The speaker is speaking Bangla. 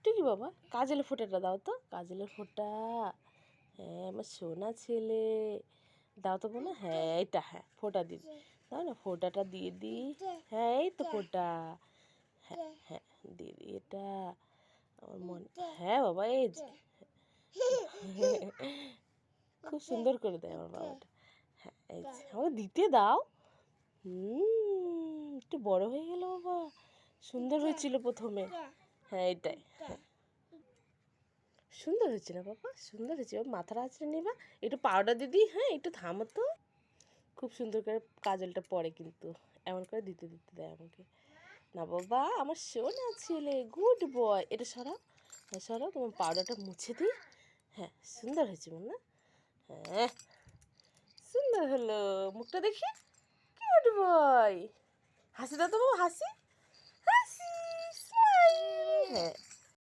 টুকি বাবা কাজলের ফোঁটাটা দাও তো, কাজলের ফোঁটা। হ্যাঁ আমার সোনা ছেলে, দাও তো বোনা। হ্যাঁ এটা, হ্যাঁ ফোঁটা দিদি, দাও না ফোঁটাটা দিয়ে দিই। হ্যাঁ এই তো ফোঁটা। হ্যাঁ হ্যাঁ দিদি এটা আমার মন। হ্যাঁ বাবা এই যে খুব সুন্দর করে দেয় আমার বাবাটা। হ্যাঁ এই যে আমাকে দিতে দাও। একটু বড় হয়ে গেল বাবা, সুন্দর হয়েছিল প্রথমে। হ্যাঁ এটাই, হ্যাঁ সুন্দর হয়েছে না বাবা, সুন্দর হয়েছে। মাথাটা আঁচড়ে নিবা, একটু পাউডার দিদি। হ্যাঁ একটু থামো তো, খুব সুন্দর করে কাজলটা পরে কিন্তু এমন করে দিতে দিতে দেয় আমাকে। না বাবা আমার সোনা ছেলে, গুড বয়। এটা সরাও, হ্যাঁ সরাও, তোমার পাউডারটা মুছে দিই। হ্যাঁ সুন্দর হয়েছে মনে না? হ্যাঁ সুন্দর হলো, মুখটা দেখি। গুড বয়, হাসি দাও তো বাবা, হাসি হাসি স্মাইল। হ্যাঁ